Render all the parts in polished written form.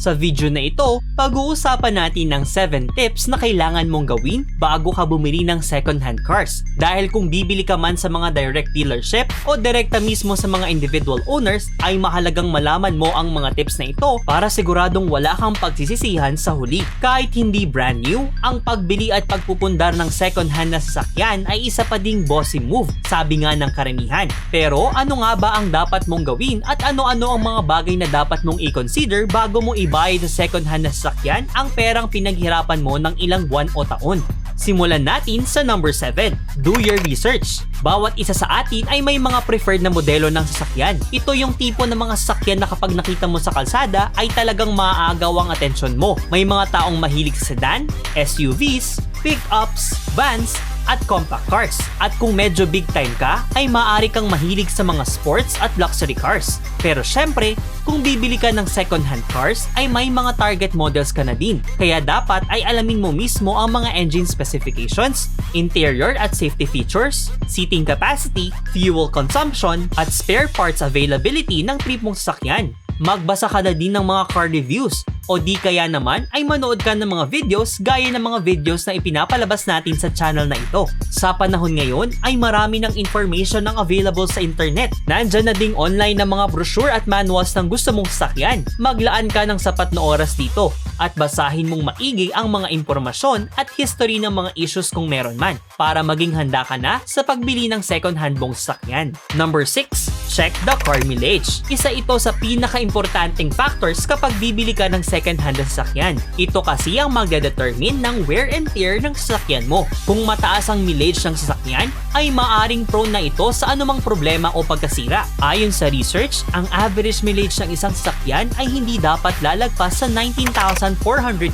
Sa video na ito, pag-uusapan natin ng 7 tips na kailangan mong gawin bago ka bumili ng second-hand cars. Dahil kung bibili ka man sa mga direct dealership o direkta mismo sa mga individual owners, ay mahalagang malaman mo ang mga tips na ito para siguradong wala kang pagsisisihan sa huli. Kahit hindi brand new, ang pagbili at pagpupundar ng second-hand na sasakyan ay isa pa ding bossy move, sabi nga ng karamihan. Pero ano nga ba ang dapat mong gawin at ano-ano ang mga bagay na dapat mong i-consider bago mo ibayad sa second-hand na sasakyan ang perang pinaghirapan mo ng ilang buwan o taon? Simulan natin sa number 7. Do your research. Bawat isa sa atin ay may mga preferred na modelo ng sasakyan. Ito yung tipo ng mga sasakyan na kapag nakita mo sa kalsada ay talagang maaagaw ang atensyon mo. May mga taong mahilig sa sedan, SUVs, pickups, vans, at compact cars. At kung medyo big time ka, ay maaari kang mahilig sa mga sports at luxury cars. Pero syempre, kung bibili ka ng second-hand cars, ay may mga target models ka na din. Kaya dapat ay alamin mo mismo ang mga engine specifications, interior at safety features, seating capacity, fuel consumption, at spare parts availability ng trip mong sasakyan. Magbasa ka na din ng mga car reviews o di kaya naman ay manood ka ng mga videos gaya ng mga videos na ipinapalabas natin sa channel na ito. Sa panahon ngayon ay marami ng information ang available sa internet. Nandyan na ding online na mga brochure at manuals ng gusto mong sasakyan. Maglaan ka ng sapat na oras dito at basahin mong maigi ang mga impormasyon at history ng mga issues kung meron man para maging handa ka na sa pagbili ng second-hand mong sasakyan. Number 6. Check the car mileage. Isa ito sa pinaka-importanting factors kapag bibili ka ng second-hand na sasakyan. Ito kasi ang magdedetermine ng wear and tear ng sasakyan mo. Kung mataas ang mileage ng sasakyan, ay maaring prone na ito sa anumang problema o pagkasira. Ayon sa research, ang average mileage ng isang sasakyan ay hindi dapat lalagpas sa 19,400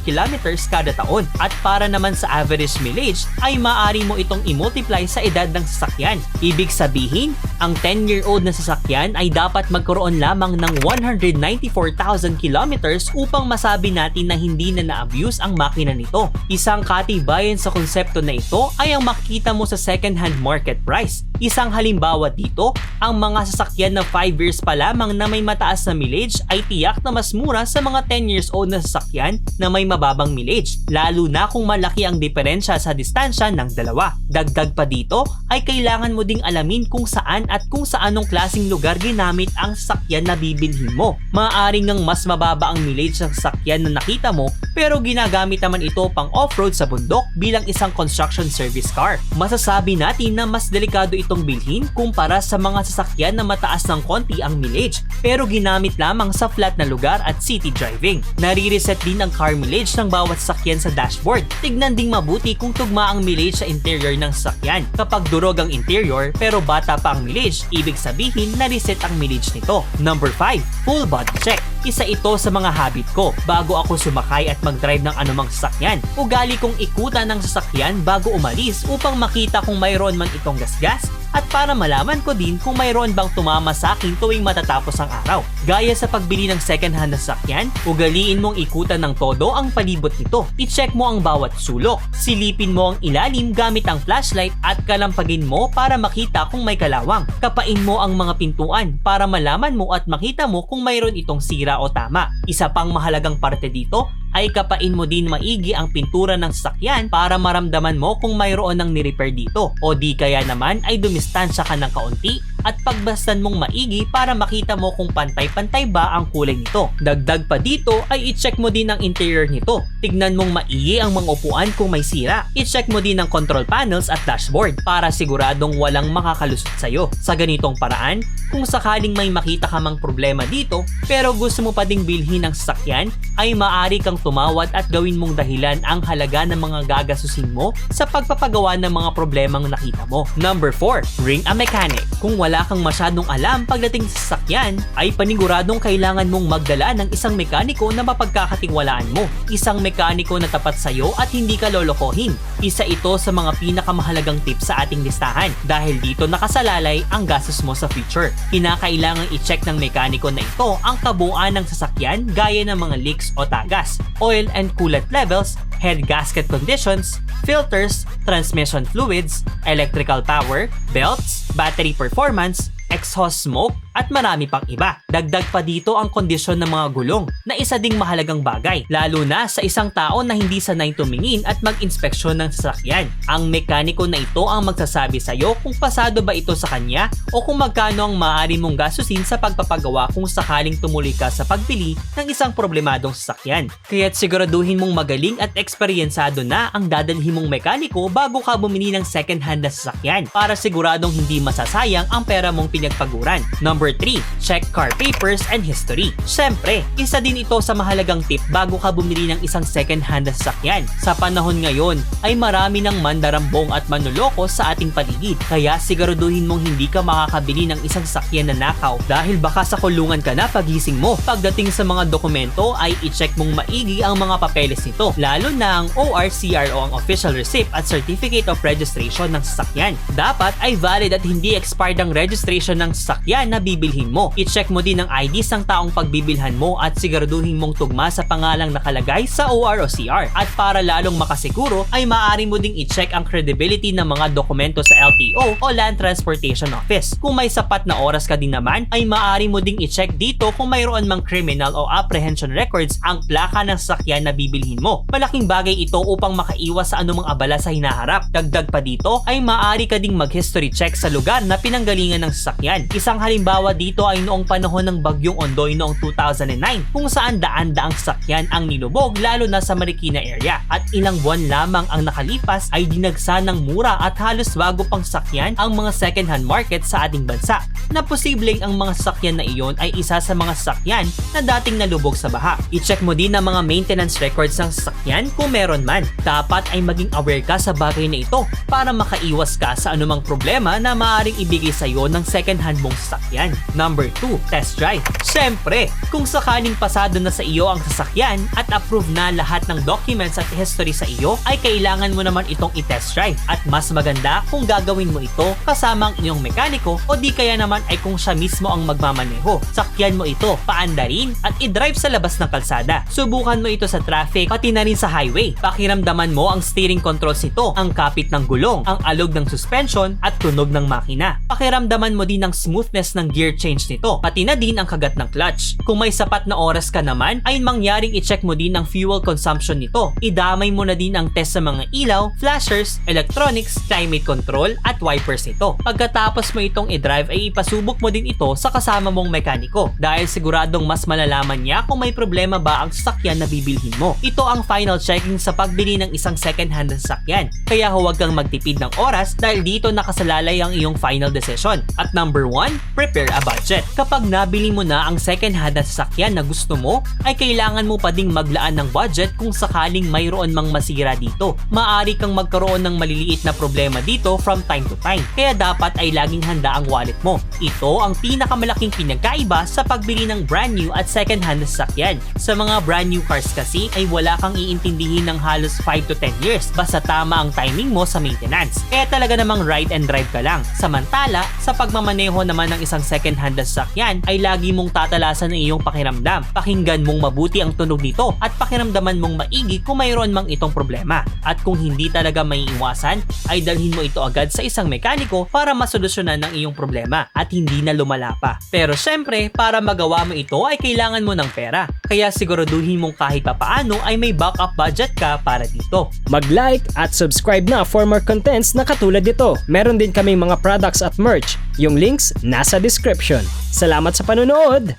kilometers kada taon. At para naman sa average mileage, ay maaari mo itong i-multiply sa edad ng sasakyan. Ibig sabihin, ang 10-year-old na sasakyan ay dapat magkaroon lamang ng 194,000 kilometers upang masabi natin na hindi na na-abuse ang makina nito. Isang katibayan sa konsepto na ito ay ang makikita mo sa second-hand market price. Isang halimbawa dito, ang mga sasakyan na 5 years pa lamang na may mataas na mileage ay tiyak na mas mura sa mga 10 years old na sasakyan na may mababang mileage, lalo na kung malaki ang diferensya sa distansya ng dalawa. Dagdag pa dito ay kailangan mo ding alamin kung saan at kung sa anong klaseng lugar ginamit ang sasakyan na bibilhin mo. Maaaring ngang mas mababa ang mileage ng sasakyan na nakita mo pero ginagamit naman ito pang off-road sa bundok bilang isang construction service car. Masasabi natin na mas delikado itong bilhin kumpara sa mga sasakyan na mataas ng konti ang mileage pero ginamit lamang sa flat na lugar at city driving. Nare-reset din ang car mileage ng bawat sasakyan sa dashboard. Tignan ding mabuti kung tugma ang mileage sa interior ng sasakyan. Kapag durog ang interior pero bata pa ang mileage, ibig sabihin na reset ang mileage nito. Number 5. Full body check. Isa ito sa mga habit ko bago ako sumakay at mag-drive ng anumang sasakyan. Ugali kong ikutan ng sasakyan bago umalis upang makita kung mayroon man itong gasgas at para malaman ko din kung mayroon bang tumama sa akin tuwing matatapos ang araw. Gaya sa pagbili ng second-hand na sasakyan, ugaliin mong ikutan ng todo ang palibot nito. I-check mo ang bawat sulok. Silipin mo ang ilalim gamit ang flashlight at kalampagin mo para makita kung may kalawang. Kapain mo ang mga pintuan para malaman mo at makita mo kung mayroon itong sira o tama. Isa pang mahalagang parte dito ay kapain mo din maigi ang pintura ng sasakyan para maramdaman mo kung mayroon ng ni-repair dito o di kaya naman ay dumistansya ka ng kaunti at pagbastan mong maigi para makita mo kung pantay-pantay ba ang kulay nito. Dagdag pa dito ay i-check mo din ang interior nito. Tignan mong maigi ang mga upuan kung may sira. I-check mo din ang control panels at dashboard para siguradong walang makakalusot sa'yo. Sa ganitong paraan, kung sakaling may makita ka mang problema dito pero gusto mo pa ding bilhin ng sasakyan, ay maaari kang tumawad at gawin mong dahilan ang halaga ng mga gagasusin mo sa pagpapagawa ng mga problemang nakita mo. Number 4. Ring a mechanic. Kung wala kang masyadong alam pagdating sa sasakyan, ay paniguradong kailangan mong magdala ng isang mekaniko na mapagkakatiwalaan mo. Isang mekaniko na tapat sa'yo at hindi ka lolokohin. Isa ito sa mga pinakamahalagang tips sa ating listahan dahil dito nakasalalay ang gastos mo sa future. Kinakailangang i-check ng mekaniko na ito ang kabuuan ng sasakyan gaya ng mga leaks o tagas, oil and coolant levels, head gasket conditions, filters, transmission fluids, electrical power, belts, battery performance, exhaust smoke, at marami pang iba. Dagdag pa dito ang kondisyon ng mga gulong na isa ding mahalagang bagay, lalo na sa isang tao na hindi sanay tumingin at mag-inspeksyon ng sasakyan. Ang mekaniko na ito ang magsasabi sa iyo kung pasado ba ito sa kanya o kung magkano ang maaari mong gastusin sa pagpapagawa kung sakaling tumuloy ka sa pagbili ng isang problemadong sasakyan. Kaya't siguraduhin mong magaling at eksperyensado na ang dadalhin mong mekaniko bago ka bumili ng second-hand na sasakyan para siguradong hindi masasayang ang pera mong pinagpaguran. Number 3, check car papers and history. Siyempre, isa din ito sa mahalagang tip bago ka bumili ng isang second-hand na sasakyan. Sa panahon ngayon ay marami ng mandarambong at manloloko sa ating paligid. Kaya siguraduhin mong hindi ka makakabili ng isang sasakyan na nakaw dahil baka sa kulungan ka na pagising mo. Pagdating sa mga dokumento ay i-check mong maigi ang mga papeles nito, lalo na ang ORCR o ang Official Receipt at Certificate of Registration ng sasakyan. Dapat ay valid at hindi expired ang registration ng sasakyan na bibilhin mo. I-check mo din ang IDs ng taong pagbibilhan mo at siguraduhin mong tugma sa pangalang nakalagay sa OR o CR. At para lalong makasiguro ay maaari mo ding i-check ang credibility ng mga dokumento sa LTO o Land Transportation Office. Kung may sapat na oras ka din naman ay maaari mo ding i-check dito kung mayroon mang criminal o apprehension records ang plaka ng sasakyan na bibilhin mo. Malaking bagay ito upang makaiwas sa anumang abala sa hinaharap. Dagdag pa dito ay maaari ka ding mag-history check sa lugar na pinanggalingan ng sasakyan. Isang halimbawa dito ay noong panahon ng Bagyong Ondoy noong 2009 kung saan daan-daang sasakyan ang nilubog lalo na sa Marikina area. At ilang buwan lamang ang nakalipas ay dinagsa ng mura at halos bago pang sasakyan ang mga second-hand market sa ating bansa na posibleng ang mga sasakyan na iyon ay isa sa mga sasakyan na dating nalubog sa baha. I-check mo din ang mga maintenance records ng sasakyan kung meron man. Dapat ay maging aware ka sa bagay na ito para makaiwas ka sa anumang problema na maaaring ibigay sa iyo ng second-hand mong sasakyan. Number 2, test drive. Siyempre, kung sakaling pasado na sa iyo ang sasakyan at approve na lahat ng documents at history sa iyo, ay kailangan mo naman itong i-test drive. At mas maganda kung gagawin mo ito kasama ang iyong mekaniko o di kaya naman ay kung siya mismo ang magmamaneho. Sakyan mo ito, paandarin at i-drive sa labas ng kalsada. Subukan mo ito sa traffic pati na rin sa highway. Pakiramdaman mo ang steering controls nito, ang kapit ng gulong, ang alog ng suspension at tunog ng makina. Pakiramdaman mo din ang smoothness ng gear change nito, pati na din ang kagat ng clutch. Kung may sapat na oras ka naman, ay mangyaring i-check mo din ang fuel consumption nito. Idamay mo na din ang test sa mga ilaw, flashers, electronics, climate control at wipers nito. Pagkatapos mo itong i-drive ay ipasubok mo din ito sa kasama mong mekaniko dahil siguradong mas malalaman niya kung may problema ba ang sasakyan na bibilhin mo. Ito ang final checking sa pagbili ng isang second-hand na sasakyan. Kaya huwag kang magtipid ng oras dahil dito nakasalalay ang iyong final decision. At number 1, prepare a budget. Kapag nabili mo na ang second-hand na sasakyan na gusto mo, ay kailangan mo pa ding maglaan ng budget kung sakaling mayroon mang masira dito. Maaari kang magkaroon ng maliliit na problema dito from time to time. Kaya dapat ay laging handa ang wallet mo. Ito ang pinakamalaking pinagkaiba sa pagbili ng brand new at second-hand na sasakyan. Sa mga brand new cars kasi ay wala kang iintindihin ng halos 5 to 10 years basta tama ang timing mo sa maintenance. Kaya talaga namang ride and drive ka lang. Samantala, sa pagmamaneho naman ng isang second-hand na sasakyan ay lagi mong tatalasan ang iyong pakiramdam. Pakinggan mong mabuti ang tunog nito at pakiramdaman mong maigi kung mayroon mang itong problema. At kung hindi talaga may iwasan, ay dalhin mo ito agad sa isang mekaniko para masolusyonan ang iyong problema at hindi na lumala pa. Pero syempre, para magawa mo ito ay kailangan mo ng pera. Kaya siguraduhin mong kahit papaano ay may backup budget ka para dito. Mag-like at subscribe na for more contents na katulad dito. Meron din kaming mga products at merch. Yung links nasa description. Salamat sa panonood!